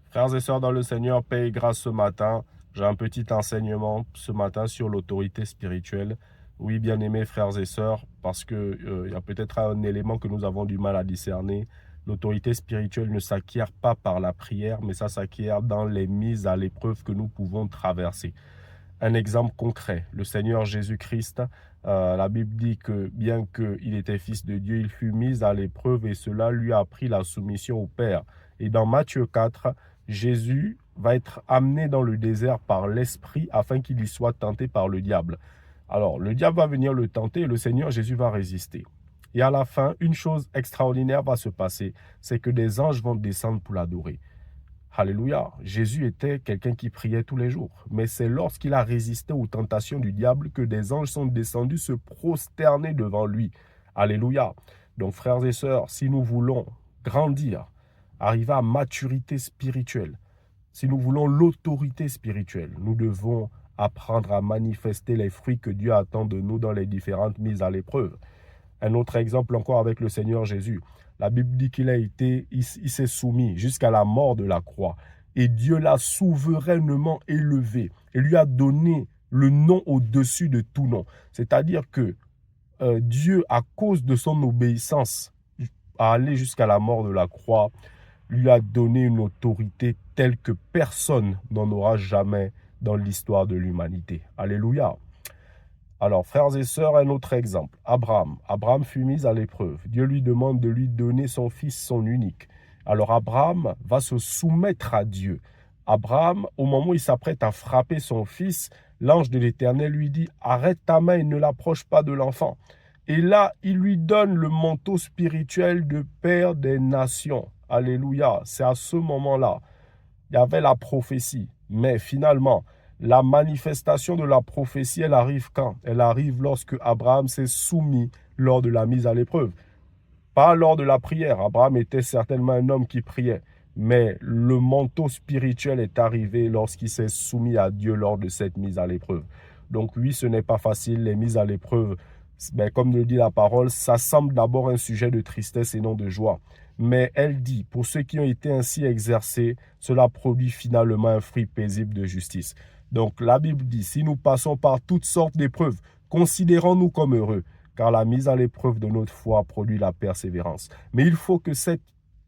Frères et sœurs dans le Seigneur, paix et grâce ce matin. J'ai un petit enseignement ce matin sur l'autorité spirituelle. Oui, bien-aimés frères et sœurs, parce que il y a peut-être un élément que nous avons du mal à discerner. L'autorité spirituelle ne s'acquiert pas par la prière, mais ça s'acquiert dans les mises à l'épreuve que nous pouvons traverser. Un exemple concret, le Seigneur Jésus-Christ, la Bible dit que bien qu'il était fils de Dieu, il fut mis à l'épreuve et cela lui a appris la soumission au Père. Et dans Matthieu 4, Jésus va être amené dans le désert par l'Esprit afin qu'il y soit tenté par le diable. Alors, le diable va venir le tenter et le Seigneur Jésus va résister. Et à la fin, une chose extraordinaire va se passer, c'est que des anges vont descendre pour l'adorer. Alléluia. Jésus était quelqu'un qui priait tous les jours. Mais c'est lorsqu'il a résisté aux tentations du diable que des anges sont descendus se prosterner devant lui. Alléluia. Donc, frères et sœurs, si nous voulons grandir, arriver à maturité spirituelle, si nous voulons l'autorité spirituelle, nous devons apprendre à manifester les fruits que Dieu attend de nous dans les différentes mises à l'épreuve. Un autre exemple encore avec le Seigneur Jésus. La Bible dit il s'est soumis jusqu'à la mort de la croix. Et Dieu l'a souverainement élevé et lui a donné le nom au-dessus de tout nom. C'est-à-dire que Dieu, à cause de son obéissance à aller jusqu'à la mort de la croix, lui a donné une autorité telle que personne n'en aura jamais dans l'histoire de l'humanité. Alléluia. Alors, frères et sœurs, un autre exemple. Abraham. Abraham fut mis à l'épreuve. Dieu lui demande de lui donner son fils, son unique. Alors, Abraham va se soumettre à Dieu. Abraham, au moment où il s'apprête à frapper son fils, l'ange de l'Éternel lui dit, arrête ta main et ne l'approche pas de l'enfant. Et là, il lui donne le manteau spirituel de Père des nations. Alléluia. C'est à ce moment-là. Il y avait la prophétie. Mais finalement, la manifestation de la prophétie, elle arrive quand? Elle arrive lorsque Abraham s'est soumis lors de la mise à l'épreuve. Pas lors de la prière. Abraham était certainement un homme qui priait. Mais le manteau spirituel est arrivé lorsqu'il s'est soumis à Dieu lors de cette mise à l'épreuve. Donc oui, ce n'est pas facile. Les mises à l'épreuve, ben, comme le dit la parole, ça semble d'abord un sujet de tristesse et non de joie. Mais elle dit, pour ceux qui ont été ainsi exercés, cela produit finalement un fruit paisible de justice. Donc la Bible dit, si nous passons par toutes sortes d'épreuves, considérons-nous comme heureux, car la mise à l'épreuve de notre foi produit la persévérance. Mais il faut que cette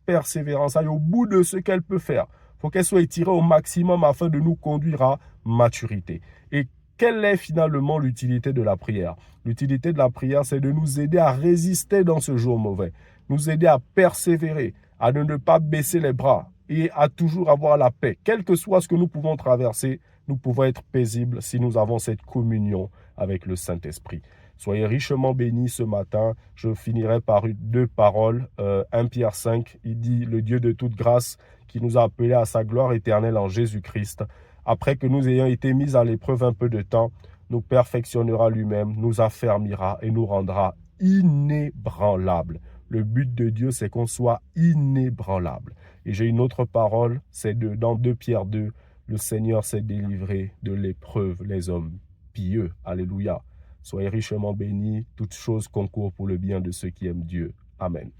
persévérance aille au bout de ce qu'elle peut faire. Il faut qu'elle soit étirée au maximum afin de nous conduire à maturité. Et quelle est finalement l'utilité de la prière? L'utilité de la prière, c'est de nous aider à résister dans ce jour mauvais, nous aider à persévérer, à ne pas baisser les bras et à toujours avoir la paix. Quel que soit ce que nous pouvons traverser, nous pouvons être paisibles si nous avons cette communion avec le Saint-Esprit. Soyez richement bénis ce matin. Je finirai par deux paroles. 1 Pierre 5, il dit, le Dieu de toute grâce qui nous a appelés à sa gloire éternelle en Jésus-Christ, après que nous ayons été mis à l'épreuve un peu de temps, nous perfectionnera lui-même, nous affermira et nous rendra inébranlables. Le but de Dieu, c'est qu'on soit inébranlable. Et j'ai une autre parole, c'est dans 2 Pierre 2, le Seigneur s'est délivré de l'épreuve, les hommes pieux. Alléluia. Soyez richement bénis, toutes choses concourent pour le bien de ceux qui aiment Dieu. Amen.